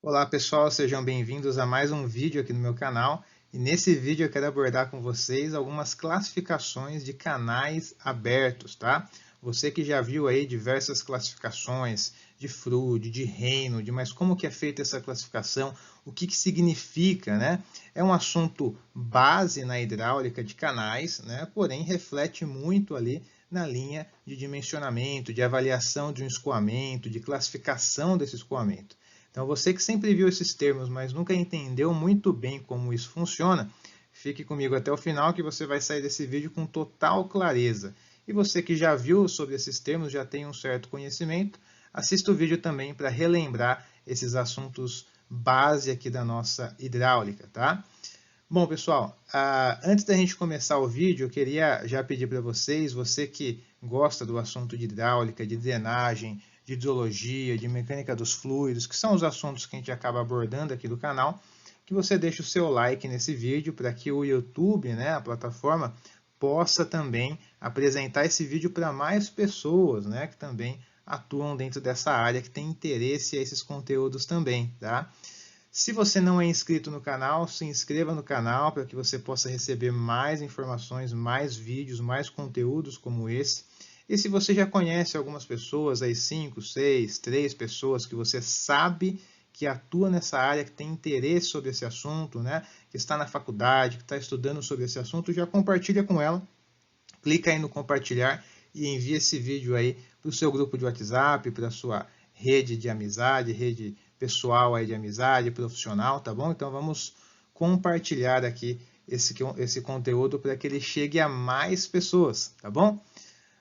Olá pessoal, sejam bem-vindos a mais um vídeo aqui no meu canal. E nesse vídeo eu quero abordar com vocês algumas classificações de canais abertos, tá? Você que já viu aí diversas classificações de Froude, de Raynaud, mas como que é feita essa classificação, o que que significa, né? É um assunto base na hidráulica de canais, né? Porém reflete muito ali na linha de dimensionamento, de avaliação de um escoamento, de classificação desse escoamento. Então, você que sempre viu esses termos, mas nunca entendeu muito bem como isso funciona, fique comigo até o final que você vai sair desse vídeo com total clareza. E você que já viu sobre esses termos, já tem um certo conhecimento, assista o vídeo também para relembrar esses assuntos base aqui da nossa hidráulica, tá? Bom, pessoal, antes da gente começar o vídeo, eu queria já pedir para vocês, você que gosta do assunto de hidráulica, de drenagem, de hidrologia, de mecânica dos fluidos, que são os assuntos que a gente acaba abordando aqui do canal, que você deixe o seu like nesse vídeo para que o YouTube, né, a plataforma, possa também apresentar esse vídeo para mais pessoas, né, que também atuam dentro dessa área, que tem interesse a esses conteúdos também, tá? Se você não é inscrito no canal, se inscreva no canal para que você possa receber mais informações, mais vídeos, mais conteúdos como esse. E se você já conhece algumas pessoas, aí 5, 6, 3 pessoas que você sabe que atua nessa área, que tem interesse sobre esse assunto, né? Que está na faculdade, que está estudando sobre esse assunto, já compartilha com ela. Clica aí no compartilhar e envia esse vídeo aí para o seu grupo de WhatsApp, para a sua rede de amizade, rede pessoal aí de amizade, profissional, tá bom? Então vamos compartilhar aqui esse conteúdo para que ele chegue a mais pessoas, tá bom?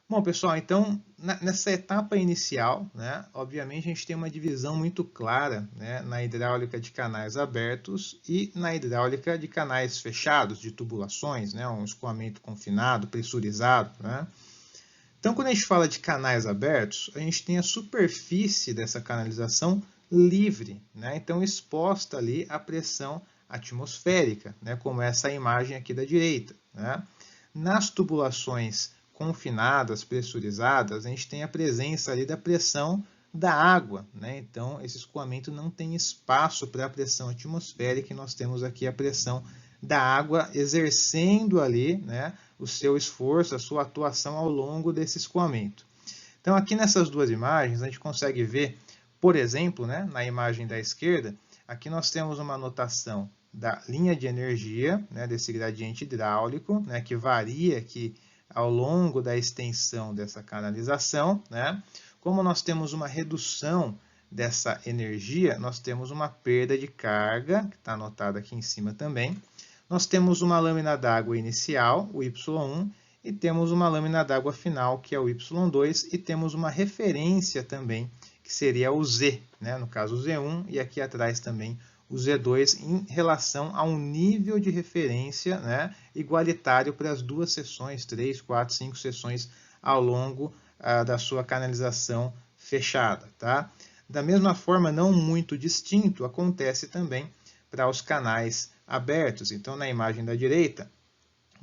Bom, pessoal, então nessa etapa inicial, né, obviamente a gente tem uma divisão muito clara, né, na hidráulica de canais abertos e na hidráulica de canais fechados, de tubulações, né, um escoamento confinado, pressurizado, né? Então, quando a gente fala de canais abertos, a gente tem a superfície dessa canalização livre, né? Então exposta ali à pressão atmosférica, né? Como essa imagem aqui da direita, né? Nas tubulações confinadas, pressurizadas, a gente tem a presença ali da pressão da água, né? Então esse escoamento não tem espaço para a pressão atmosférica e nós temos aqui a pressão da água exercendo ali, né, o seu esforço, a sua atuação ao longo desse escoamento. Então, aqui nessas duas imagens, a gente consegue ver, por exemplo, né, na imagem da esquerda, aqui nós temos uma anotação da linha de energia, né, desse gradiente hidráulico, né, que varia aqui ao longo da extensão dessa canalização, né? Como nós temos uma redução dessa energia, nós temos uma perda de carga, que está anotada aqui em cima também. Nós temos uma lâmina d'água inicial, o Y1, e temos uma lâmina d'água final, que é o Y2, e temos uma referência também, que seria o Z, né? No caso o Z1, e aqui atrás também o Z2, em relação a um nível de referência, né, igualitário para as duas seções, 3, 4, 5 seções ao longo da sua canalização fechada. Tá? Da mesma forma, não muito distinto, acontece também para os canais abertos. Então, na imagem da direita,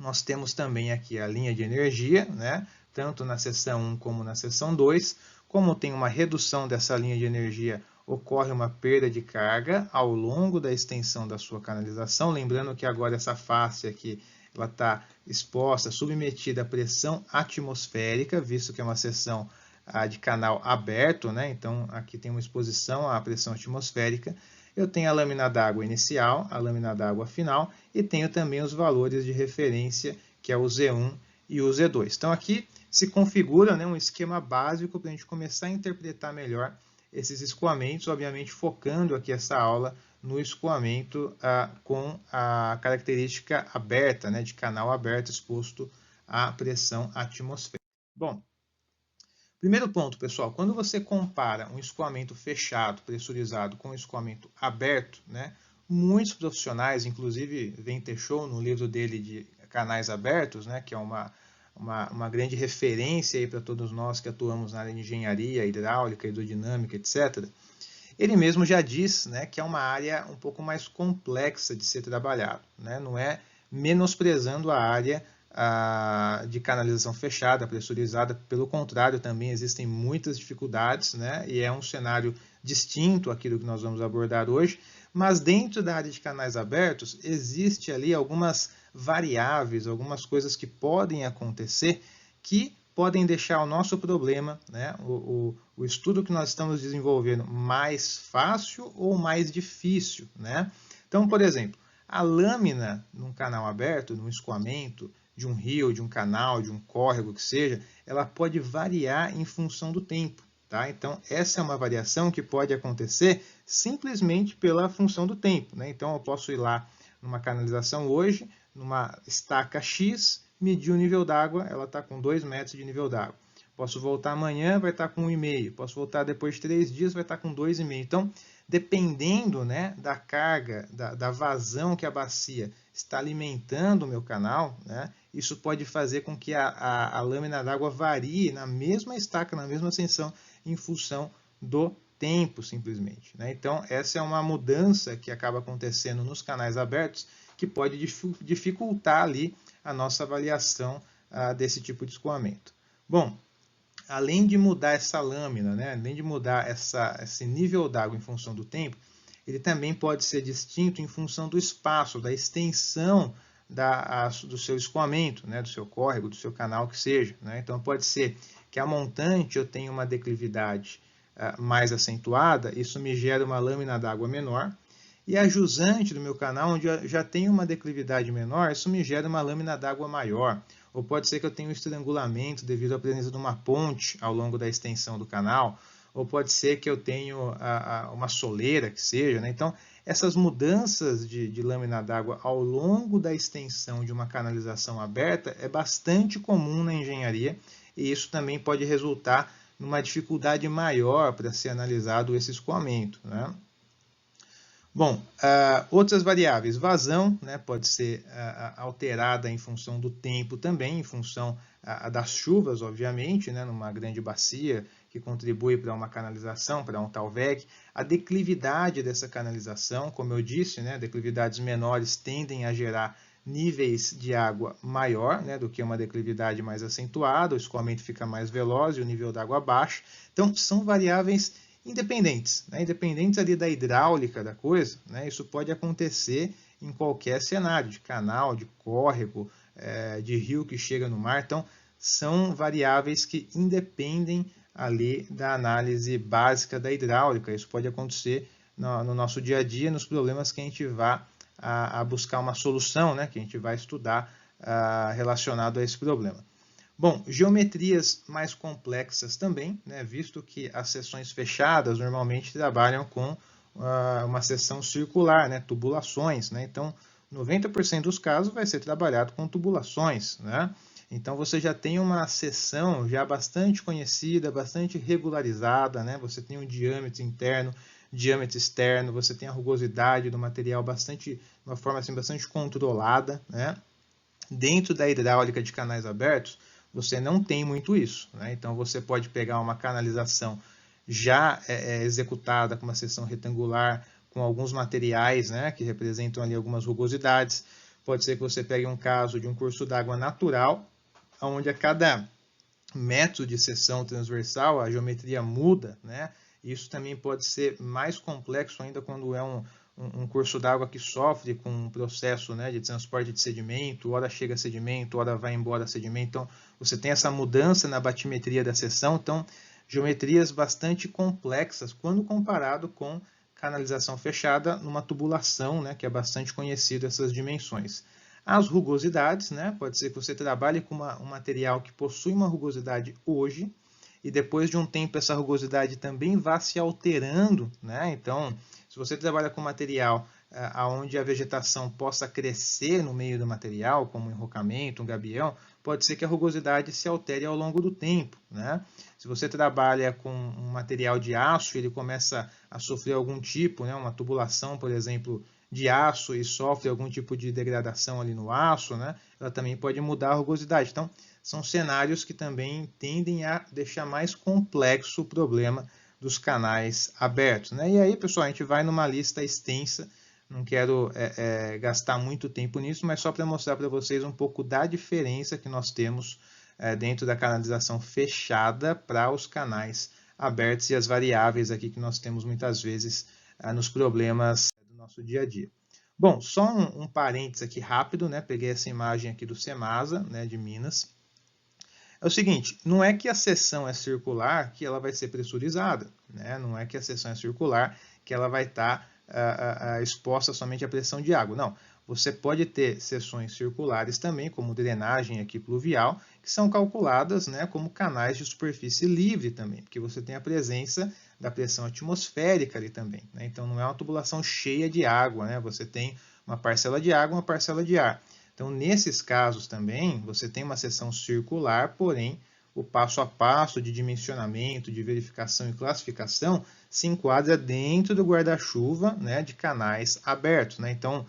nós temos também aqui a linha de energia, né? Tanto na seção 1 como na seção 2. Como tem uma redução dessa linha de energia, ocorre uma perda de carga ao longo da extensão da sua canalização. Lembrando que agora essa face aqui ela está exposta, submetida à pressão atmosférica, visto que é uma seção de canal aberto, né? Então aqui tem uma exposição à pressão atmosférica. Eu tenho a lâmina d'água inicial, a lâmina d'água final e tenho também os valores de referência, que é o Z1 e o Z2. Então aqui se configura, né, um esquema básico para a gente começar a interpretar melhor esses escoamentos, obviamente focando aqui essa aula no escoamento com a característica aberta, né, de canal aberto exposto à pressão atmosférica. Bom, primeiro ponto, pessoal, quando você compara um escoamento fechado, pressurizado, com um escoamento aberto, né, muitos profissionais, inclusive Ventechou, no livro dele de canais abertos, né, que é uma grande referência para todos nós que atuamos na área de engenharia, hidráulica, hidrodinâmica, etc., ele mesmo já diz, né, que é uma área um pouco mais complexa de ser trabalhado, né, não é menosprezando a área de canalização fechada, pressurizada. Pelo contrário, também existem muitas dificuldades, né? E é um cenário distinto àquilo que nós vamos abordar hoje, mas dentro da área de canais abertos, existe ali algumas variáveis, algumas coisas que podem acontecer que podem deixar o nosso problema, né, o estudo que nós estamos desenvolvendo, mais fácil ou mais difícil, né? Então, por exemplo, a lâmina num canal aberto, num escoamento de um rio, de um canal, de um córrego, que seja, ela pode variar em função do tempo. Tá? Então, essa é uma variação que pode acontecer simplesmente pela função do tempo. Né? Então, eu posso ir lá numa canalização hoje, numa estaca X, medir o nível d'água, ela está com 2 metros de nível d'água. Posso voltar amanhã, vai estar com 1,5. Posso voltar depois de 3 dias, vai estar com 2,5. Então, dependendo, né, da carga, da vazão que a bacia está alimentando o meu canal, né, isso pode fazer com que a lâmina d'água varie na mesma estaca, na mesma ascensão, em função do tempo, simplesmente. Né? Então, essa é uma mudança que acaba acontecendo nos canais abertos, que pode dificultar ali a nossa avaliação desse tipo de escoamento. Bom, além de mudar essa lâmina, né, além de mudar esse nível d'água em função do tempo, ele também pode ser distinto em função do espaço, da extensão do seu escoamento, né, do seu córrego, do seu canal, que seja. Né? Então, pode ser que a montante eu tenha uma declividade mais acentuada, isso me gera uma lâmina d'água menor, e a jusante do meu canal, onde eu já tenho uma declividade menor, isso me gera uma lâmina d'água maior. Ou pode ser que eu tenha um estrangulamento devido à presença de uma ponte ao longo da extensão do canal, ou pode ser que eu tenha uma soleira, que seja. Né? Então, essas mudanças de lâmina d'água ao longo da extensão de uma canalização aberta é bastante comum na engenharia, e isso também pode resultar numa dificuldade maior para ser analisado esse escoamento. Né? Bom, outras variáveis, vazão, né, pode ser alterada em função do tempo também, em função das chuvas, obviamente, né, numa grande bacia que contribui para uma canalização, para um talveg. A declividade dessa canalização, como eu disse, né, declividades menores tendem a gerar níveis de água maior, né, do que uma declividade mais acentuada, o escoamento fica mais veloz e o nível d'água baixa. Então, são variáveis independentes, né? Independentes ali da hidráulica da coisa, né? Isso pode acontecer em qualquer cenário, de canal, de córrego, de rio que chega no mar. Então, são variáveis que independem ali da análise básica da hidráulica. Isso pode acontecer no nosso dia a dia, nos problemas que a gente vai a buscar uma solução, né? Que a gente vai estudar relacionado a esse problema. Bom, geometrias mais complexas também, né, visto que as seções fechadas normalmente trabalham com uma seção circular, né, tubulações. Né, então, 90% dos casos vai ser trabalhado com tubulações. Né, então, você já tem uma seção já bastante conhecida, bastante regularizada. Né, você tem um diâmetro interno, diâmetro externo, você tem a rugosidade do material de uma forma assim, bastante controlada. Né. Dentro da hidráulica de canais abertos, você não tem muito isso. Né? Então, você pode pegar uma canalização já executada com uma seção retangular, com alguns materiais, né, que representam ali algumas rugosidades. Pode ser que você pegue um caso de um curso d'água natural, onde a cada metro de seção transversal a geometria muda. Né? Isso também pode ser mais complexo ainda quando é um curso d'água que sofre com um processo, né, de transporte de sedimento, ora chega sedimento, ora vai embora sedimento. Então, você tem essa mudança na batimetria da seção. Então, geometrias bastante complexas quando comparado com canalização fechada numa tubulação, né, que é bastante conhecido essas dimensões. As rugosidades, né, pode ser que você trabalhe com um material que possui uma rugosidade hoje, e depois de um tempo essa rugosidade também vá se alterando. Né? Então, se você trabalha com material onde a vegetação possa crescer no meio do material, como um enrocamento, um gabião, pode ser que a rugosidade se altere ao longo do tempo. Né? Se você trabalha com um material de aço, ele começa a sofrer algum tipo, né, uma tubulação, por exemplo, de aço e sofre algum tipo de degradação ali no aço, né, ela também pode mudar a rugosidade. Então, são cenários que também tendem a deixar mais complexo o problema dos canais abertos. Né? E aí, pessoal, a gente vai numa lista extensa, não quero gastar muito tempo nisso, mas só para mostrar para vocês um pouco da diferença que nós temos dentro da canalização fechada para os canais abertos e as variáveis aqui que nós temos muitas vezes nos problemas do nosso dia a dia. Bom, só um parênteses aqui rápido, né? Peguei essa imagem aqui do Semasa, né, de Minas. É o seguinte, não é que a seção é circular que ela vai ser pressurizada, né? Não é que a seção é circular que ela vai estar exposta somente à pressão de água, não. Você pode ter seções circulares também, como drenagem aqui pluvial, que são calculadas, né, como canais de superfície livre também, porque você tem a presença da pressão atmosférica ali também, né? Então não é uma tubulação cheia de água, né? Você tem uma parcela de água, uma parcela de ar. Então, nesses casos também, você tem uma seção circular, porém, o passo a passo de dimensionamento, de verificação e classificação se enquadra dentro do guarda-chuva, né, de canais abertos, né? Então,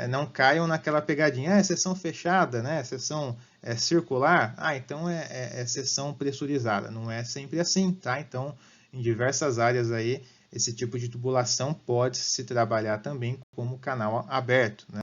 não caiam naquela pegadinha, é seção fechada, né? Seção circular, então é seção pressurizada. Não é sempre assim, tá? Então, em diversas áreas aí, esse tipo de tubulação pode se trabalhar também como canal aberto, né?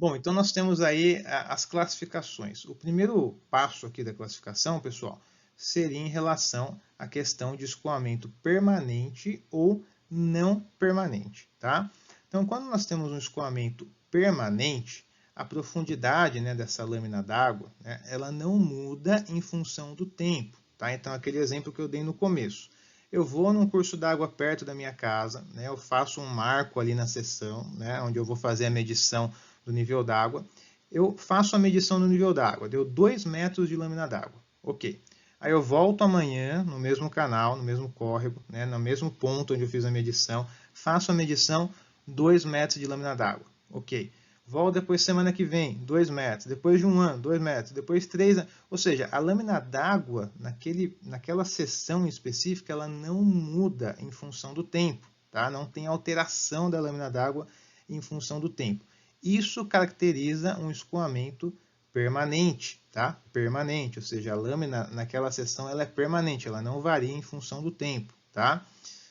Bom, então nós temos aí as classificações. O primeiro passo aqui da classificação, pessoal, seria em relação à questão de escoamento permanente ou não permanente, tá? Então, quando nós temos um escoamento permanente, a profundidade, né, dessa lâmina d'água, né, ela não muda em função do tempo, tá? Então, aquele exemplo que eu dei no começo. Eu vou num curso d'água perto da minha casa, né, eu faço um marco ali na seção, né, onde eu vou fazer a medição do nível d'água. Eu faço a medição do nível d'água, deu 2 metros de lâmina d'água. Ok. Aí eu volto amanhã no mesmo canal, no mesmo córrego, né, no mesmo ponto onde eu fiz a medição, faço a medição, 2 metros de lâmina d'água. Ok. Volto depois semana que vem, 2 metros. Depois de um ano, 2 metros. Depois 3 anos. Ou seja, a lâmina d'água, naquela seção específica, ela não muda em função do tempo. Tá? Não tem alteração da lâmina d'água em função do tempo. Isso caracteriza um escoamento permanente, tá? Permanente, ou seja, a lâmina naquela seção ela é permanente, ela não varia em função do tempo, tá?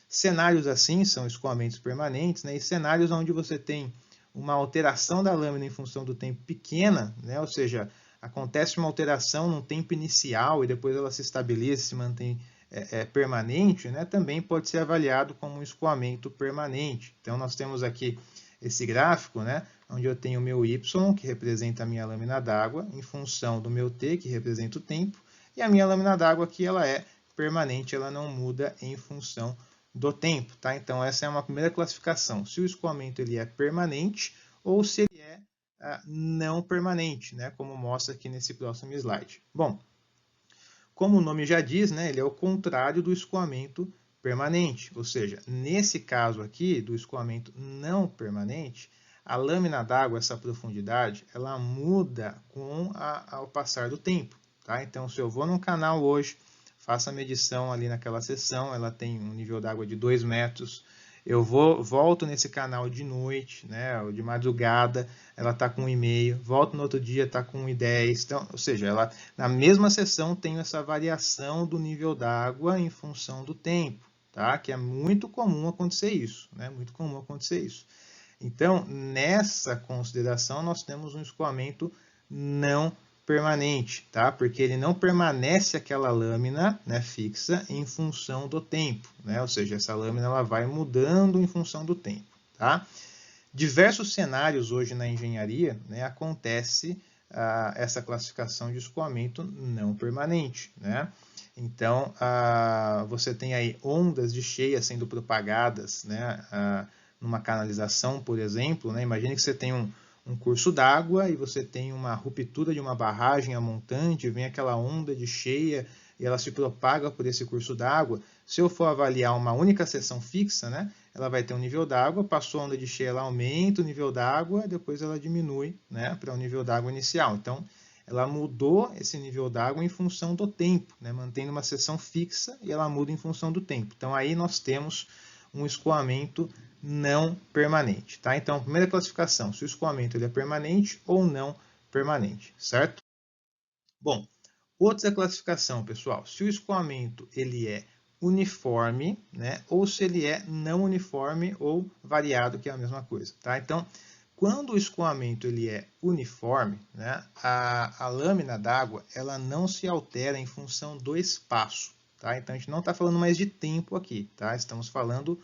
Cenários assim são escoamentos permanentes, né? E cenários onde você tem uma alteração da lâmina em função do tempo pequena, né? Ou seja, acontece uma alteração no tempo inicial e depois ela se estabiliza, se mantém permanente, né? Também pode ser avaliado como um escoamento permanente. Então, nós temos aqui esse gráfico, né, onde eu tenho o meu y, que representa a minha lâmina d'água, em função do meu t, que representa o tempo, e a minha lâmina d'água aqui ela é permanente, ela não muda em função do tempo, tá? Então essa é uma primeira classificação, se o escoamento ele é permanente ou se ele é não permanente, né, como mostra aqui nesse próximo slide. Bom, como o nome já diz, né, ele é o contrário do escoamento permanente, ou seja, nesse caso aqui do escoamento não permanente, a lâmina d'água, essa profundidade, ela muda com ao passar do tempo, tá? Então, se eu vou num canal hoje, faço a medição ali naquela seção, ela tem um nível d'água de 2 metros, eu volto nesse canal de noite, né, ou de madrugada, ela está com 1,5, volto no outro dia, está com 1,10, então, ou seja, ela na mesma seção tem essa variação do nível d'água em função do tempo, tá? Que é muito comum acontecer isso, né? Muito comum acontecer isso. Então, nessa consideração, nós temos um escoamento não permanente, tá? Porque ele não permanece aquela lâmina, né, fixa em função do tempo, né? Ou seja, essa lâmina ela vai mudando em função do tempo, tá? Diversos cenários hoje na engenharia, né, acontece essa classificação de escoamento não permanente, né? Então, você tem aí ondas de cheia sendo propagadas, né, numa canalização, por exemplo, né? Imagine que você tem um curso d'água e você tem uma ruptura de uma barragem a montante, vem aquela onda de cheia e ela se propaga por esse curso d'água. Se eu for avaliar uma única seção fixa, né, ela vai ter um nível d'água, passou a onda de cheia, ela aumenta o nível d'água, depois ela diminui, né, para o nível d'água inicial. Então, ela mudou esse nível d'água em função do tempo, né, mantendo uma seção fixa e ela muda em função do tempo. Então, aí nós temos um escoamento não permanente, tá? Então, primeira classificação, se o escoamento ele é permanente ou não permanente, certo? Bom, outra classificação, pessoal, se o escoamento ele é uniforme, né, ou se ele é não uniforme ou variado, que é a mesma coisa, tá? Então, quando o escoamento ele é uniforme, né, a lâmina d'água ela não se altera em função do espaço, tá? Então, a gente não está falando mais de tempo aqui, tá? Estamos falando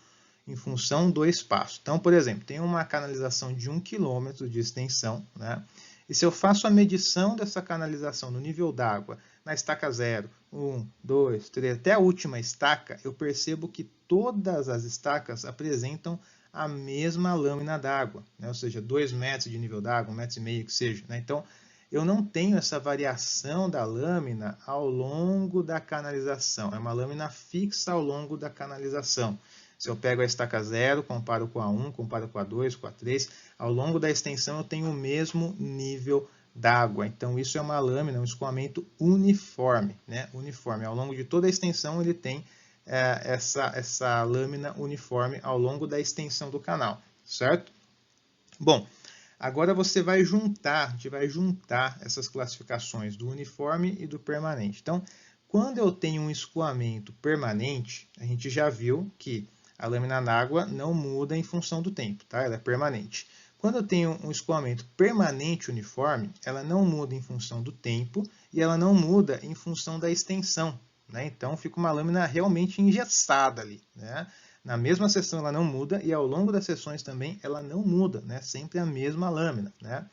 em função do espaço. Então, por exemplo, tem uma canalização de 1 km de extensão, né? E se eu faço a medição dessa canalização no nível d'água, na estaca 0, 1, 2, 3, até a última estaca, eu percebo que todas as estacas apresentam a mesma lâmina d'água, né? Ou seja, 2 metros de nível d'água, 1,5 metro que seja, né? Então, eu não tenho essa variação da lâmina ao longo da canalização. É uma lâmina fixa ao longo da canalização. Se eu pego a estaca 0, comparo com a 1, comparo com a 2, com a 3, ao longo da extensão eu tenho o mesmo nível d'água. Então, isso é uma lâmina, um escoamento uniforme, né? Uniforme. Ao longo de toda a extensão, ele tem essa lâmina uniforme ao longo da extensão do canal, certo? Bom, agora você vai juntar, a gente vai juntar essas classificações do uniforme e do permanente. Então, quando eu tenho um escoamento permanente, a gente já viu que a lâmina d'água não muda em função do tempo, tá? Ela é permanente. Quando eu tenho um escoamento permanente uniforme, ela não muda em função do tempo e ela não muda em função da extensão, né? Então, fica uma lâmina realmente engessada ali, né? Na mesma seção ela não muda e ao longo das sessões também ela não muda, né? Sempre a mesma lâmina, né?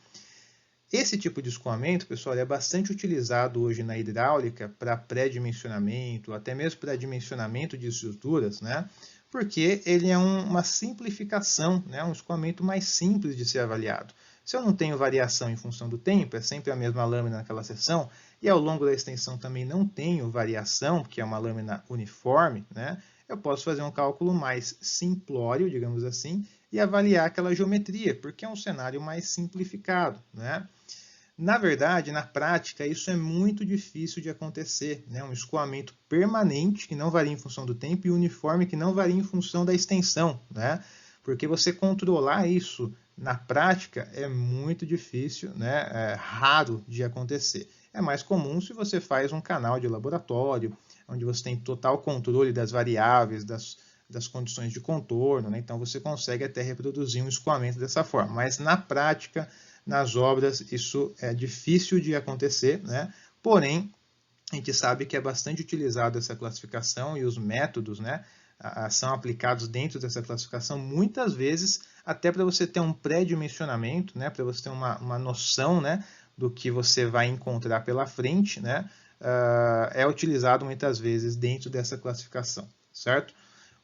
Esse tipo de escoamento, pessoal, é bastante utilizado hoje na hidráulica para pré-dimensionamento, até mesmo para dimensionamento de estruturas, né? Porque ele é uma simplificação, né? Um escoamento mais simples de ser avaliado. Se eu não tenho variação em função do tempo, é sempre a mesma lâmina naquela seção, e ao longo da extensão também não tenho variação, que é uma lâmina uniforme, né? Eu posso fazer um cálculo mais simplório, digamos assim, e avaliar aquela geometria, porque é um cenário mais simplificado, né? Na verdade, na prática, isso é muito difícil de acontecer, né? Um escoamento permanente, que não varia em função do tempo, e uniforme, que não varia em função da extensão, né? Porque você controlar isso na prática é muito difícil, né? É raro de acontecer. É mais comum se você faz um canal de laboratório, onde você tem total controle das variáveis, das condições de contorno, né? Então você consegue até reproduzir um escoamento dessa forma. Mas na prática, nas obras, isso é difícil de acontecer, né? Porém, a gente sabe que é bastante utilizada essa classificação e os métodos, né, são aplicados dentro dessa classificação, muitas vezes até para você ter um pré-dimensionamento, né, para você ter uma noção, né, do que você vai encontrar pela frente, né, é utilizado muitas vezes dentro dessa classificação, certo?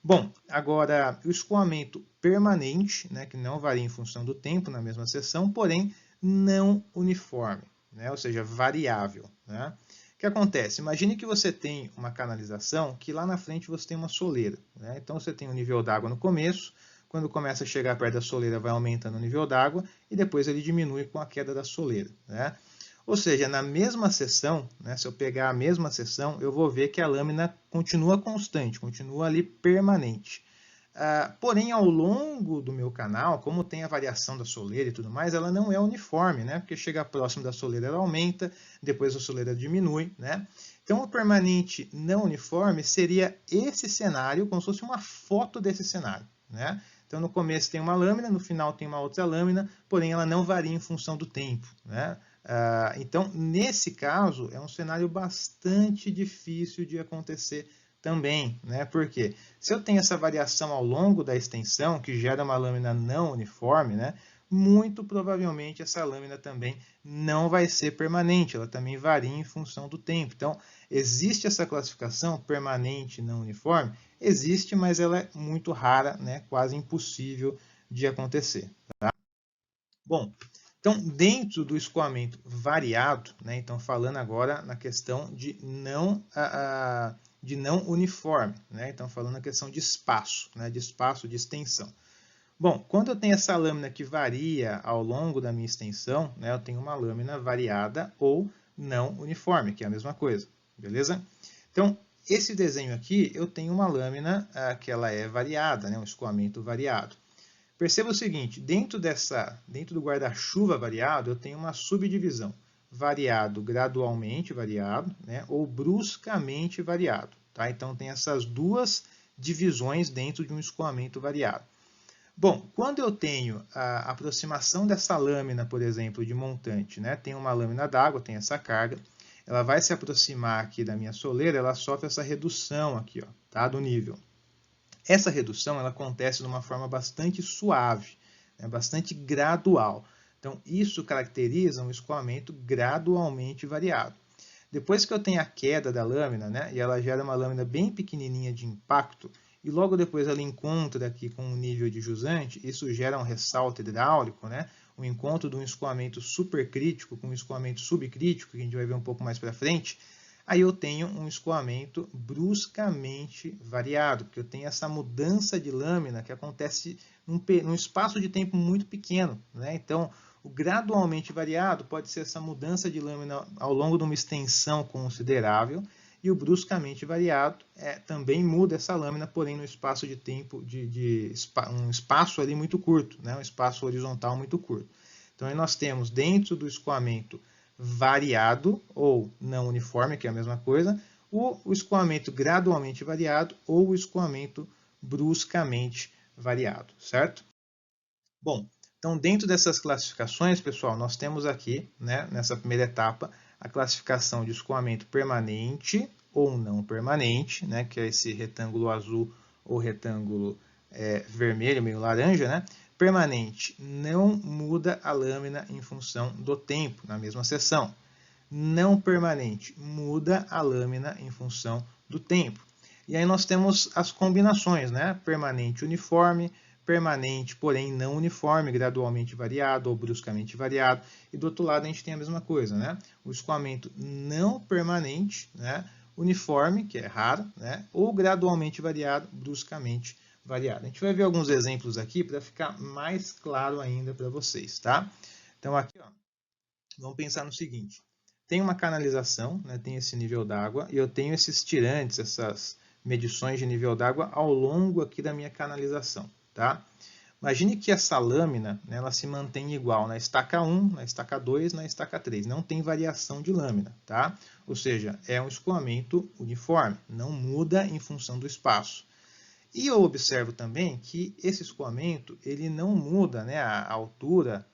Bom, agora o escoamento permanente, né, que não varia em função do tempo na mesma seção, porém não uniforme, né, ou seja, variável, né? O que acontece? Imagine que você tem uma canalização que lá na frente você tem uma soleira, né? Então você tem um nível d'água no começo, quando começa a chegar perto da soleira vai aumentando o nível d'água e depois ele diminui com a queda da soleira, né? Ou seja, na mesma seção, né, se eu pegar a mesma seção, eu vou ver que a lâmina continua constante, continua ali permanente. Porém, ao longo do meu canal, como tem a variação da soleira e tudo mais, ela não é uniforme, né? Porque chega próximo da soleira, ela aumenta, depois a soleira diminui, né? Então, o permanente não uniforme seria esse cenário, como se fosse uma foto desse cenário, né? Então, no começo tem uma lâmina, no final tem uma outra lâmina, porém ela não varia em função do tempo, né? Então, nesse caso, é um cenário bastante difícil de acontecer também, né? Porque se eu tenho essa variação ao longo da extensão, que gera uma lâmina não uniforme, né? Muito provavelmente essa lâmina também não vai ser permanente, ela também varia em função do tempo. Então, existe essa classificação permanente não uniforme? Existe, mas ela é muito rara, né? Quase impossível de acontecer. Tá? Bom, então, dentro do escoamento variado, né, então falando agora na questão de não uniforme, né, então falando na questão de espaço, né, de espaço de extensão. Bom, quando eu tenho essa lâmina que varia ao longo da minha extensão, né, eu tenho uma lâmina variada ou não uniforme, que é a mesma coisa, beleza? Então, esse desenho aqui, eu tenho uma lâmina que ela é variada, né, um escoamento variado. Perceba o seguinte, dentro do guarda-chuva variado, eu tenho uma subdivisão, variado gradualmente variado, né, ou bruscamente variado. Tá? Então, tem essas duas divisões dentro de um escoamento variado. Bom, quando eu tenho a aproximação dessa lâmina, por exemplo, de montante, né, tem uma lâmina d'água, tem essa carga, ela vai se aproximar aqui da minha soleira, ela sofre essa redução aqui, ó, tá? Do nível. Essa redução ela acontece de uma forma bastante suave, né? Bastante gradual. Então, isso caracteriza um escoamento gradualmente variado. Depois que eu tenho a queda da lâmina, né, e ela gera uma lâmina bem pequenininha de impacto, e logo depois ela encontra aqui com um nível de jusante, isso gera um ressalto hidráulico, né, o encontro de um escoamento supercrítico com um escoamento subcrítico, que a gente vai ver um pouco mais para frente, aí eu tenho um escoamento bruscamente variado, porque eu tenho essa mudança de lâmina que acontece num espaço de tempo muito pequeno, né? Então, o gradualmente variado pode ser essa mudança de lâmina ao longo de uma extensão considerável, e o bruscamente variado também muda essa lâmina, porém no espaço de tempo um espaço ali muito curto, né? Um espaço horizontal muito curto. Então aí nós temos dentro do escoamento variado ou não uniforme, que é a mesma coisa, o escoamento gradualmente variado ou o escoamento bruscamente variado, certo? Bom, então dentro dessas classificações, pessoal, nós temos aqui, né, nessa primeira etapa, a classificação de escoamento permanente ou não permanente, né, que é esse retângulo azul ou retângulo vermelho, meio laranja, né? Permanente, não muda a lâmina em função do tempo, na mesma seção. Não permanente, muda a lâmina em função do tempo. E aí nós temos as combinações, né? Permanente uniforme, permanente, porém não uniforme, gradualmente variado ou bruscamente variado. E do outro lado a gente tem a mesma coisa, né? O escoamento não permanente, né? Uniforme, que é raro, né? Ou gradualmente variado, bruscamente variado. A gente vai ver alguns exemplos aqui para ficar mais claro ainda para vocês, tá? Então aqui, ó, vamos pensar no seguinte. Tem uma canalização, né? Tem esse nível d'água, e eu tenho esses tirantes, essas medições de nível d'água ao longo aqui da minha canalização, tá? Imagine que essa lâmina, né, ela se mantém igual na estaca 1, na estaca 2, na estaca 3. Não tem variação de lâmina, tá? Ou seja, é um escoamento uniforme, não muda em função do espaço. E eu observo também que esse escoamento, ele não muda, né, a altura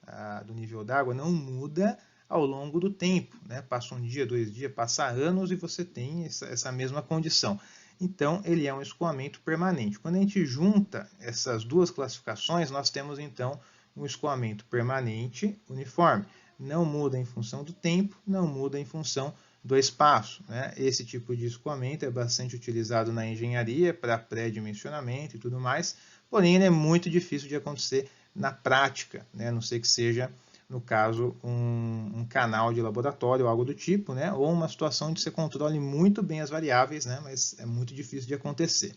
do nível d'água não muda ao longo do tempo, né? Passa um dia, 2 dias, passa anos e você tem essa mesma condição. Então, ele é um escoamento permanente. Quando a gente junta essas duas classificações, nós temos então um escoamento permanente uniforme. Não muda em função do tempo, não muda em função do espaço, né? Esse tipo de escoamento é bastante utilizado na engenharia para pré-dimensionamento e tudo mais, porém ele é muito difícil de acontecer na prática, né? A não ser que seja, no caso, um canal de laboratório ou algo do tipo, né? Ou uma situação onde você controle muito bem as variáveis, né? Mas é muito difícil de acontecer.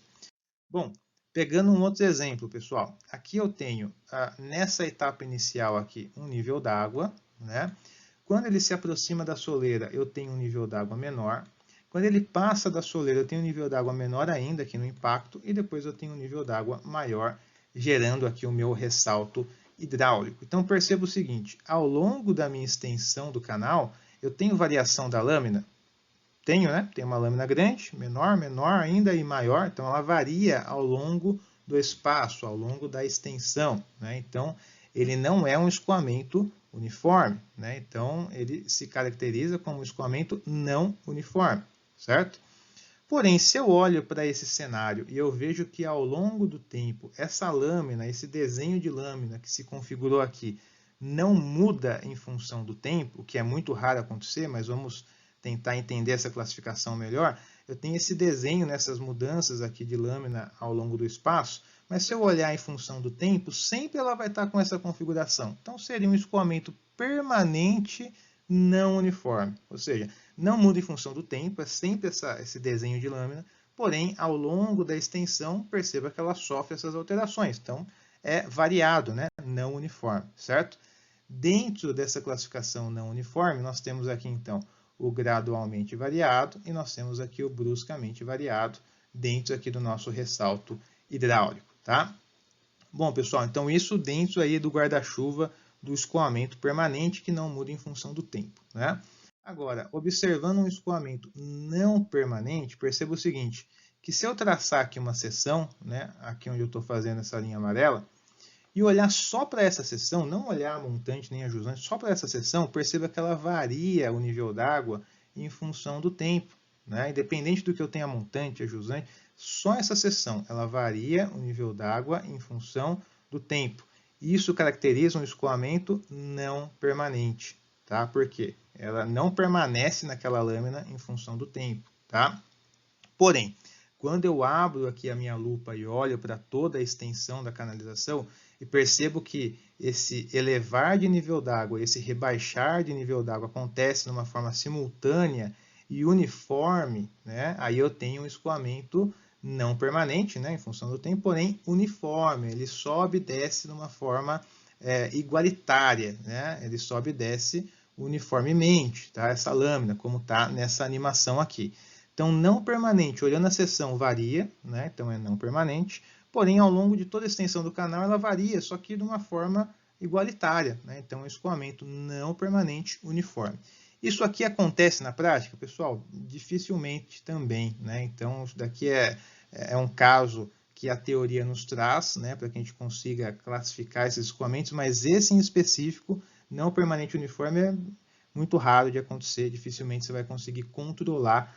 Bom, pegando um outro exemplo, pessoal, aqui eu tenho, nessa etapa inicial aqui, um nível d'água, né? Quando ele se aproxima da soleira, eu tenho um nível d'água menor. Quando ele passa da soleira, eu tenho um nível d'água menor ainda aqui no impacto. E depois eu tenho um nível d'água maior, gerando aqui o meu ressalto hidráulico. Então perceba o seguinte, ao longo da minha extensão do canal, eu tenho variação da lâmina? Tenho, né? Tem uma lâmina grande, menor, menor ainda e maior. Então ela varia ao longo do espaço, ao longo da extensão, né? Então ele não é um escoamento uniforme, né? Então ele se caracteriza como um escoamento não uniforme, certo? Porém, se eu olho para esse cenário e eu vejo que ao longo do tempo essa lâmina, esse desenho de lâmina que se configurou aqui, não muda em função do tempo, o que é muito raro acontecer, mas vamos tentar entender essa classificação melhor. Eu tenho esse desenho nessas mudanças aqui de lâmina ao longo do espaço, mas se eu olhar em função do tempo, sempre ela vai estar com essa configuração. Então seria um escoamento permanente não uniforme, ou seja, não muda em função do tempo, é sempre esse desenho de lâmina, porém, ao longo da extensão, perceba que ela sofre essas alterações. Então, é variado, né? Não uniforme, certo? Dentro dessa classificação não uniforme, nós temos aqui, então, o gradualmente variado e nós temos aqui o bruscamente variado dentro aqui do nosso ressalto hidráulico, tá? Bom, pessoal, então isso dentro aí do guarda-chuva do escoamento permanente que não muda em função do tempo, né? Agora, observando um escoamento não permanente, perceba o seguinte, que se eu traçar aqui uma seção, né, aqui onde eu estou fazendo essa linha amarela, e olhar só para essa seção, não olhar a montante nem a jusante, só para essa seção, perceba que ela varia o nível d'água em função do tempo, né? Independente do que eu tenha montante, a jusante, só essa seção ela varia o nível d'água em função do tempo. Isso caracteriza um escoamento não permanente, tá? Por quê? Ela não permanece naquela lâmina em função do tempo, tá? Porém, quando eu abro aqui a minha lupa e olho para toda a extensão da canalização e percebo que esse elevar de nível d'água, esse rebaixar de nível d'água acontece de uma forma simultânea e uniforme, né? Aí eu tenho um escoamento não permanente, né? Em função do tempo, porém uniforme. Ele sobe e desce de uma forma igualitária, né? Ele sobe e desce uniformemente, tá? Essa lâmina, como está nessa animação aqui. Então, não permanente, olhando a seção, varia, né? Então é não permanente, porém, ao longo de toda a extensão do canal, ela varia, só que de uma forma igualitária, né? Então, é um escoamento não permanente uniforme. Isso aqui acontece na prática, pessoal? Dificilmente também, né? Então, isso daqui é um caso que a teoria nos traz, né? Para que a gente consiga classificar esses escoamentos, mas esse em específico, não permanente uniforme, é muito raro de acontecer, dificilmente você vai conseguir controlar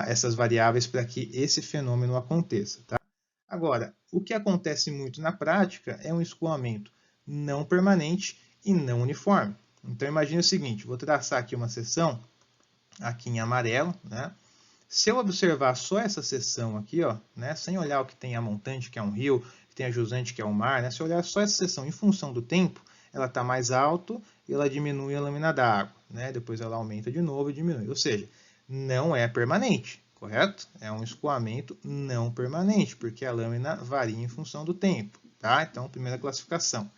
essas variáveis para que esse fenômeno aconteça. Tá? Agora, o que acontece muito na prática é um escoamento não permanente e não uniforme. Então, imagine o seguinte, vou traçar aqui uma seção, aqui em amarelo, né? Se eu observar só essa seção aqui, ó, né, sem olhar o que tem a montante, que é um rio, que tem a jusante, que é o mar, né, se eu olhar só essa seção em função do tempo, ela está mais alto e ela diminui a lâmina d'água, né? Depois ela aumenta de novo e diminui. Ou seja, não é permanente, correto? É um escoamento não permanente, porque a lâmina varia em função do tempo, tá? Então, primeira classificação.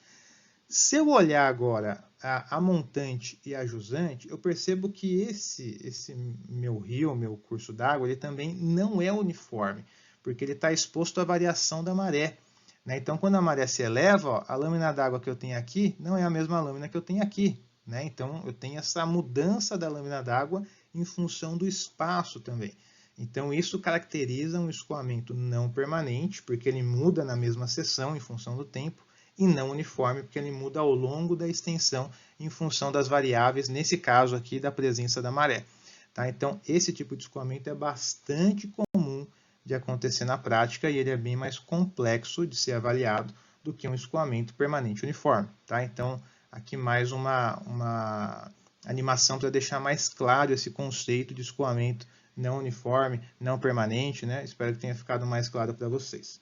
Se eu olhar agora a montante e a jusante, eu percebo que esse meu rio, meu curso d'água, ele também não é uniforme, porque ele está exposto à variação da maré. Né? Então, quando a maré se eleva, ó, a lâmina d'água que eu tenho aqui não é a mesma lâmina que eu tenho aqui. Né? Então, eu tenho essa mudança da lâmina d'água em função do espaço também. Então, isso caracteriza um escoamento não permanente, porque ele muda na mesma seção em função do tempo, e não uniforme, porque ele muda ao longo da extensão em função das variáveis, nesse caso aqui, da presença da maré. Tá? Então, esse tipo de escoamento é bastante comum de acontecer na prática e ele é bem mais complexo de ser avaliado do que um escoamento permanente uniforme. Tá? Então, aqui mais uma animação para deixar mais claro esse conceito de escoamento não uniforme, não permanente, né? Espero que tenha ficado mais claro para vocês.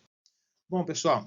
Bom, pessoal,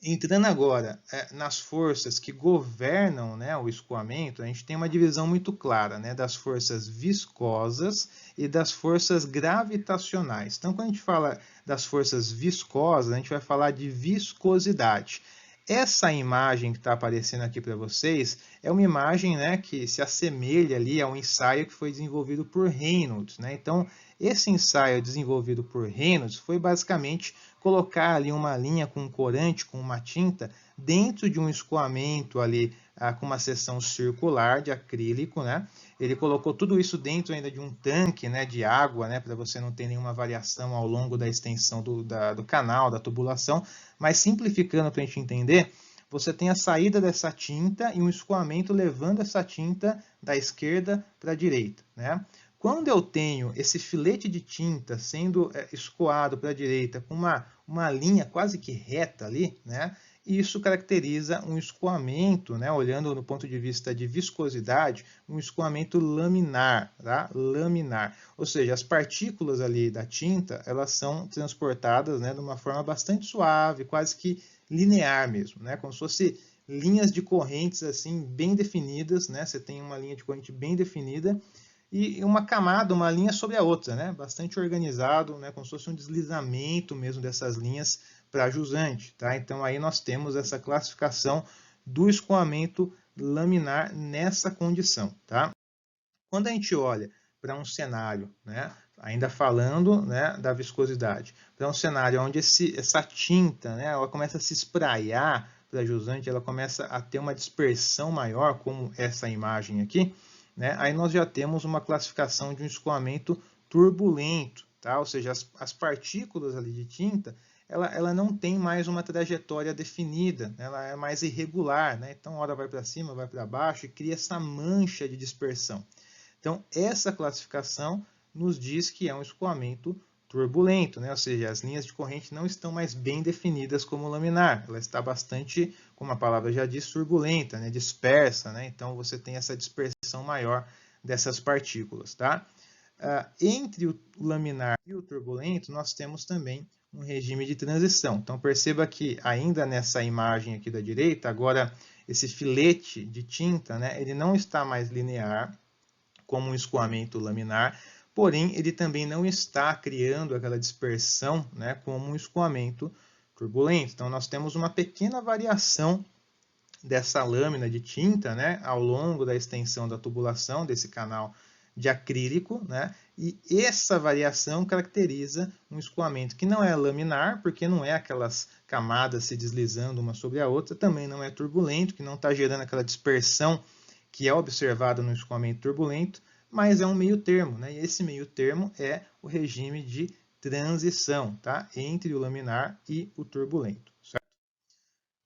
entrando agora nas forças que governam, né, o escoamento, a gente tem uma divisão muito clara, né, das forças viscosas e das forças gravitacionais. Então, quando a gente fala das forças viscosas, a gente vai falar de viscosidade. Essa imagem que está aparecendo aqui para vocês é uma imagem, né, que se assemelha ali a um ensaio que foi desenvolvido por Reynolds. Né? Então, esse ensaio desenvolvido por Reynolds foi basicamente colocar ali uma linha com um corante, com uma tinta, dentro de um escoamento ali com uma seção circular de acrílico, né? Ele colocou tudo isso dentro ainda de um tanque, né, de água, né, para você não ter nenhuma variação ao longo da extensão do canal, da tubulação, mas simplificando para a gente entender, você tem a saída dessa tinta e um escoamento levando essa tinta da esquerda para a direita, né? Quando eu tenho esse filete de tinta sendo escoado para a direita com uma linha quase que reta ali, né? Isso caracteriza um escoamento, né? Olhando no ponto de vista de viscosidade, um escoamento laminar, tá? Laminar. Ou seja, as partículas ali da tinta, elas são transportadas, né, de uma forma bastante suave, quase que linear mesmo, né? Como se fosse linhas de correntes assim bem definidas, né? Você tem uma linha de corrente bem definida e uma camada, uma linha sobre a outra, né? Bastante organizado, né? Como se fosse um deslizamento mesmo dessas linhas para jusante, tá? Então aí nós temos essa classificação do escoamento laminar nessa condição, tá? Quando a gente olha para um cenário, né, ainda falando, né, da viscosidade, para um cenário onde essa tinta, né, ela começa a se espraiar para jusante, ela começa a ter uma dispersão maior, como essa imagem aqui, né, aí nós já temos uma classificação de um escoamento turbulento, tá? Ou seja, as partículas ali de tinta, ela não tem mais uma trajetória definida, ela é mais irregular, né? Então, hora vai para cima, vai para baixo e cria essa mancha de dispersão. Então, essa classificação nos diz que é um escoamento turbulento, né? Ou seja, as linhas de corrente não estão mais bem definidas como laminar, ela está bastante, como a palavra já diz, turbulenta, né? Dispersa, né? Então você tem essa dispersão maior dessas partículas, tá? Entre o laminar e o turbulento, nós temos também um regime de transição. Então perceba que ainda nessa imagem aqui da direita, agora esse filete de tinta, né? Ele não está mais linear, como um escoamento laminar, porém ele também não está criando aquela dispersão, né, como um escoamento turbulento. Então nós temos uma pequena variação dessa lâmina de tinta, né, ao longo da extensão da tubulação desse canal de acrílico, né, e essa variação caracteriza um escoamento que não é laminar, porque não é aquelas camadas se deslizando uma sobre a outra, também não é turbulento, que não está gerando aquela dispersão que é observado no escoamento turbulento, mas é um meio termo, né? E esse meio termo é o regime de transição, tá? Entre o laminar e o turbulento, certo?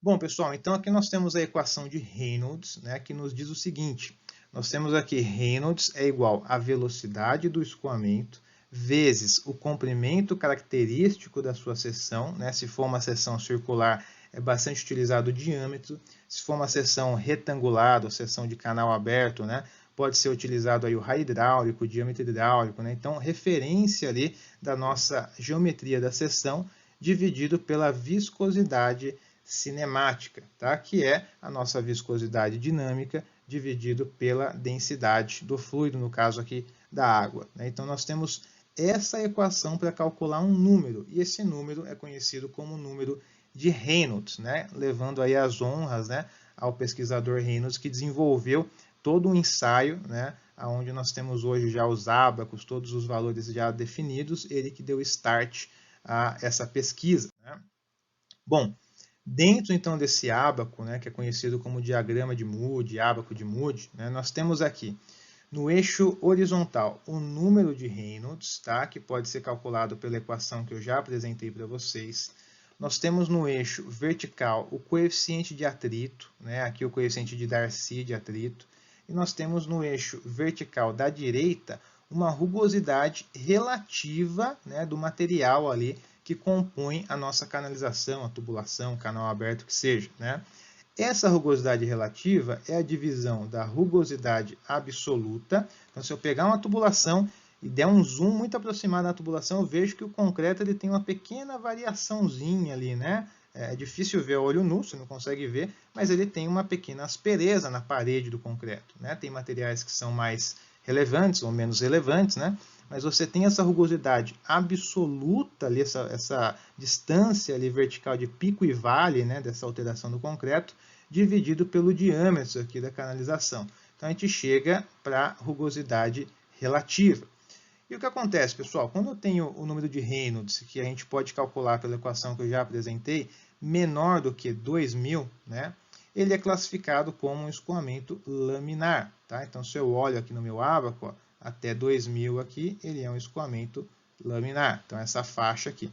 Bom, pessoal, então aqui nós temos a equação de Reynolds, né, que nos diz o seguinte: nós temos aqui Reynolds é igual à velocidade do escoamento vezes o comprimento característico da sua seção, né? Se for uma seção circular, é bastante utilizado o diâmetro. Se for uma seção retangular, ou seção de canal aberto, né? Pode ser utilizado aí o raio hidráulico, o diâmetro hidráulico, né? Então, referência ali da nossa geometria da seção dividido pela viscosidade cinemática, tá? Que é a nossa viscosidade dinâmica dividido pela densidade do fluido, no caso aqui da água, né? Então, nós temos essa equação para calcular um número, e esse número é conhecido como número de Reynolds, né? Levando aí as honras, né, ao pesquisador Reynolds, que desenvolveu todo um ensaio, né, onde nós temos hoje já os ábacos, todos os valores já definidos, ele que deu start a essa pesquisa, né? Bom, dentro então desse ábaco, né, que é conhecido como diagrama de Moody, ábaco de Moody, né, nós temos aqui no eixo horizontal o número de Reynolds, tá, que pode ser calculado pela equação que eu já apresentei para vocês. Nós temos no eixo vertical o coeficiente de atrito, né, aqui o coeficiente de Darcy de atrito, e nós temos no eixo vertical da direita uma rugosidade relativa, né, do material ali que compõe a nossa canalização, a tubulação, canal aberto que seja, né? Essa rugosidade relativa é a divisão da rugosidade absoluta. Então, se eu pegar uma tubulação e der um zoom muito aproximado na tubulação, eu vejo que o concreto ele tem uma pequena variaçãozinha ali, né? É difícil ver a olho nu, você não consegue ver, mas ele tem uma pequena aspereza na parede do concreto, né? Tem materiais que são mais relevantes ou menos relevantes, né? Mas você tem essa rugosidade absoluta ali, essa distância ali vertical de pico e vale, né, dessa alteração do concreto, dividido pelo diâmetro aqui da canalização. Então a gente chega para a rugosidade relativa. E o que acontece, pessoal? Quando eu tenho o número de Reynolds, que a gente pode calcular pela equação que eu já apresentei, menor do que 2000, né, ele é classificado como um escoamento laminar. Tá? Então, se eu olho aqui no meu ábaco, ó, até 2000 aqui, ele é um escoamento laminar. Então, essa faixa aqui.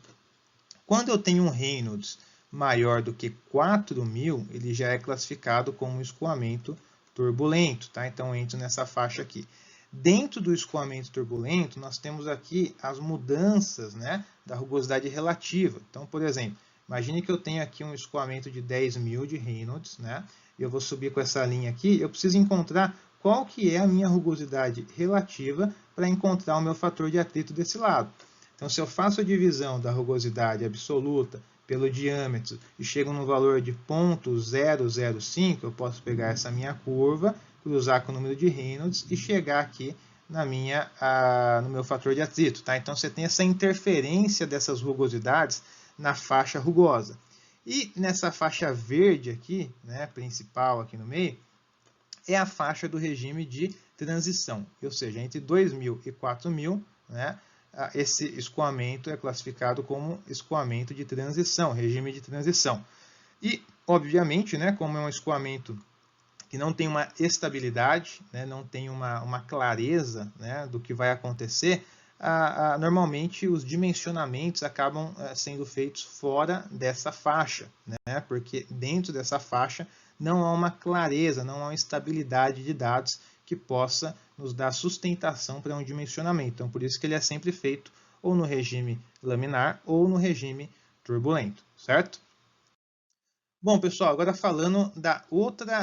Quando eu tenho um Reynolds maior do que 4000, ele já é classificado como um escoamento turbulento. Tá? Então, eu entro nessa faixa aqui. Dentro do escoamento turbulento, nós temos aqui as mudanças, né, da rugosidade relativa. Então, por exemplo, imagine que eu tenho aqui um escoamento de 10.000 de Reynolds, né? Eu vou subir com essa linha aqui, eu preciso encontrar qual que é a minha rugosidade relativa para encontrar o meu fator de atrito desse lado. Então, se eu faço a divisão da rugosidade absoluta pelo diâmetro e chego no valor de 0,005, eu posso pegar essa minha curva, cruzar com o número de Reynolds e chegar aqui no meu fator de atrito. Tá? Então, você tem essa interferência dessas rugosidades na faixa rugosa. E nessa faixa verde aqui, né, principal aqui no meio, é a faixa do regime de transição. Ou seja, entre 2000 e 4000, né, esse escoamento é classificado como escoamento de transição, regime de transição. E, obviamente, né, como é um escoamento que não tem uma estabilidade, né, não tem uma clareza, né, do que vai acontecer, normalmente os dimensionamentos acabam sendo feitos fora dessa faixa, né, porque dentro dessa faixa não há uma clareza, não há uma estabilidade de dados que possa nos dá sustentação para um dimensionamento. Então, por isso que ele é sempre feito ou no regime laminar ou no regime turbulento, certo? Bom, pessoal, agora falando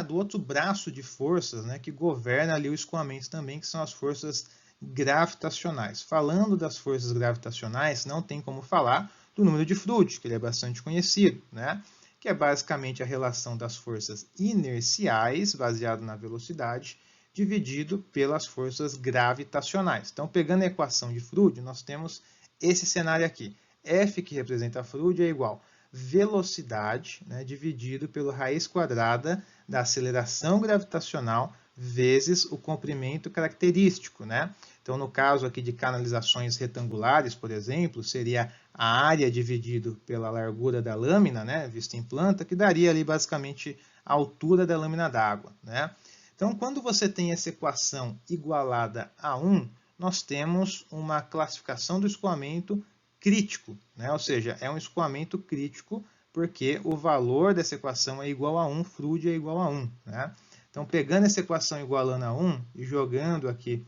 do outro braço de forças, né, que governa ali o escoamento também, que são as forças gravitacionais. Falando das forças gravitacionais, não tem como falar do número de Froude, que ele é bastante conhecido, né, que é basicamente a relação das forças inerciais, baseado na velocidade, dividido pelas forças gravitacionais. Então, pegando a equação de Froude, nós temos esse cenário aqui. F, que representa a Froude, é igual a velocidade, né, dividido pela raiz quadrada da aceleração gravitacional vezes o comprimento característico, né? Então, no caso aqui de canalizações retangulares, por exemplo, seria a área dividido pela largura da lâmina, né, vista em planta, que daria ali basicamente a altura da lâmina d'água, né? Então, quando você tem essa equação igualada a 1, nós temos uma classificação do escoamento crítico, né? Ou seja, é um escoamento crítico porque o valor dessa equação é igual a 1, Froude é igual a 1. Né? Então, pegando essa equação igualando a 1 e jogando aqui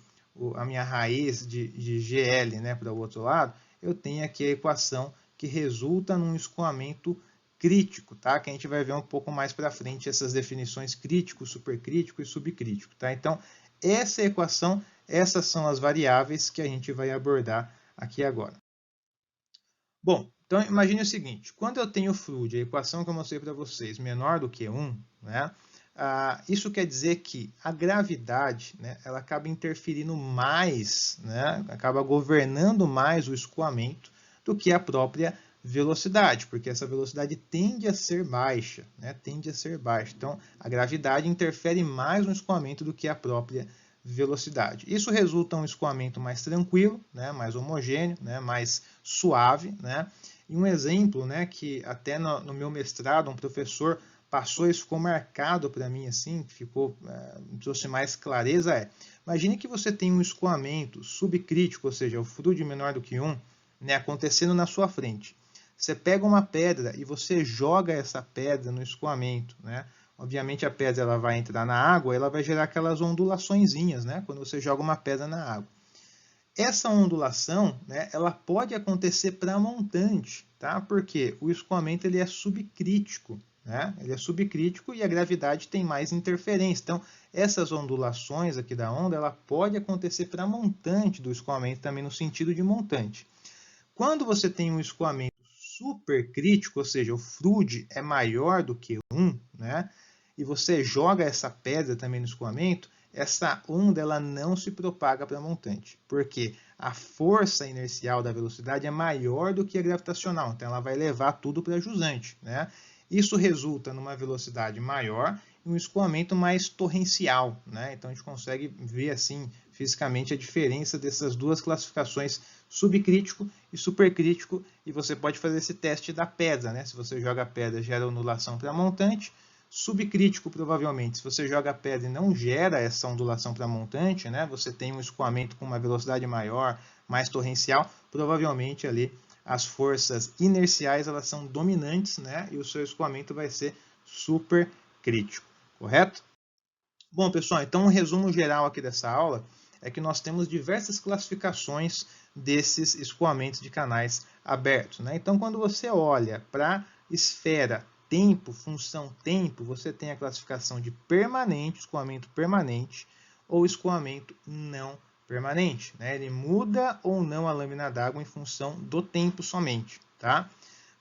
a minha raiz de GL, né, para o outro lado, eu tenho aqui a equação que resulta num escoamento crítico, tá? Que a gente vai ver um pouco mais para frente essas definições crítico, supercrítico e subcrítico, tá? Então, essa equação, essas são as variáveis que a gente vai abordar aqui agora. Bom, então imagine o seguinte, quando eu tenho Froude, a equação que eu mostrei para vocês, menor do que 1, né, isso quer dizer que a gravidade, né, ela acaba interferindo mais, né, acaba governando mais o escoamento do que a própria velocidade, porque essa velocidade tende a ser baixa, né, tende a ser baixa. Então, a gravidade interfere mais no escoamento do que a própria velocidade. Isso resulta em um escoamento mais tranquilo, né, mais homogêneo, né, mais suave. Né? E um exemplo, né, que até no meu mestrado um professor passou, isso ficou marcado para mim, assim, ficou, trouxe mais clareza, imagine que você tem um escoamento subcrítico, ou seja, o Froude menor do que 1, né, acontecendo na sua frente. Você pega uma pedra e você joga essa pedra no escoamento, né? Obviamente a pedra ela vai entrar na água, ela vai gerar aquelas ondulaçõezinhas, né? Quando você joga uma pedra na água. Essa ondulação, né, ela pode acontecer para montante, tá? Porque o escoamento ele é subcrítico, né? Ele é subcrítico e a gravidade tem mais interferência. Então, essas ondulações aqui da onda, ela pode acontecer para montante do escoamento também no sentido de montante. Quando você tem um escoamento supercrítico, ou seja, o Froude é maior do que 1, né? E você joga essa pedra também no escoamento, essa onda ela não se propaga para montante, porque a força inercial da velocidade é maior do que a gravitacional, então ela vai levar tudo para jusante, né? Isso resulta numa velocidade maior e um escoamento mais torrencial, né? Então a gente consegue ver assim fisicamente a diferença dessas duas classificações, subcrítico e supercrítico, e você pode fazer esse teste da pedra, né? Se você joga a pedra, gera ondulação para montante. Subcrítico, provavelmente, se você joga a pedra e não gera essa ondulação para montante, né, você tem um escoamento com uma velocidade maior, mais torrencial, provavelmente ali as forças inerciais elas são dominantes, né, e o seu escoamento vai ser supercrítico, correto? Bom, pessoal, então um resumo geral aqui dessa aula é que nós temos diversas classificações desses escoamentos de canais abertos. Né? Então, quando você olha para a esfera tempo, função tempo, você tem a classificação de permanente, escoamento permanente, ou escoamento não permanente. Né? Ele muda ou não a lâmina d'água em função do tempo somente. Tá?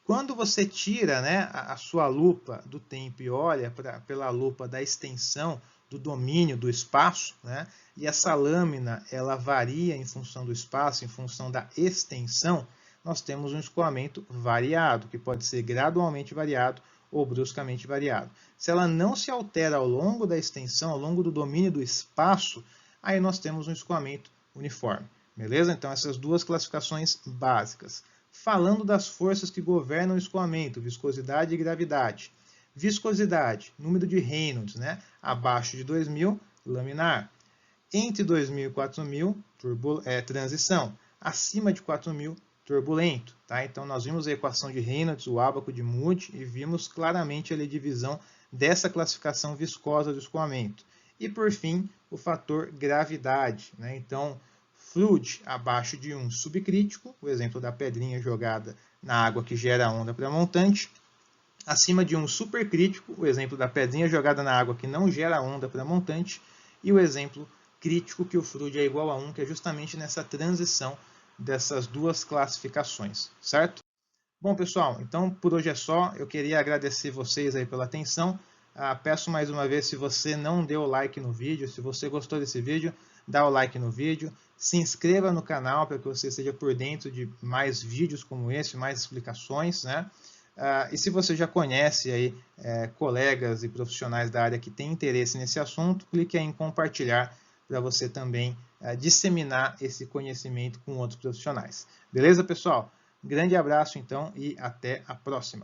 Quando você tira, né, a sua lupa do tempo e olha pela lupa da extensão, do domínio do espaço, né, e essa lâmina ela varia em função do espaço, em função da extensão, nós temos um escoamento variado, que pode ser gradualmente variado ou bruscamente variado. Se ela não se altera ao longo da extensão, ao longo do domínio do espaço, aí nós temos um escoamento uniforme. Beleza? Então, essas duas classificações básicas. Falando das forças que governam o escoamento, viscosidade e gravidade. Viscosidade, número de Reynolds, né? Abaixo de 2.000, laminar. Entre 2.000 e 4.000, transição. Acima de 4.000, turbulento. Tá? Então, nós vimos a equação de Reynolds, o ábaco de Moody, e vimos claramente a divisão dessa classificação viscosa do escoamento. E por fim, o fator gravidade, né? Então, fluid abaixo de 1 subcrítico, o exemplo da pedrinha jogada na água que gera onda para montante, acima de 1 supercrítico, o exemplo da pedrinha jogada na água que não gera onda para montante, e o exemplo crítico que o fluid é igual a 1, que é justamente nessa transição dessas duas classificações, certo? Bom, pessoal, então por hoje é só. Eu queria agradecer vocês aí pela atenção. Peço mais uma vez, se você não deu o like no vídeo, se você gostou desse vídeo, dá o like no vídeo, se inscreva no canal para que você esteja por dentro de mais vídeos como esse, mais explicações, né? E se você já conhece aí, colegas e profissionais da área que têm interesse nesse assunto, clique aí em compartilhar para você também disseminar esse conhecimento com outros profissionais. Beleza, pessoal? Grande abraço, então, e até a próxima.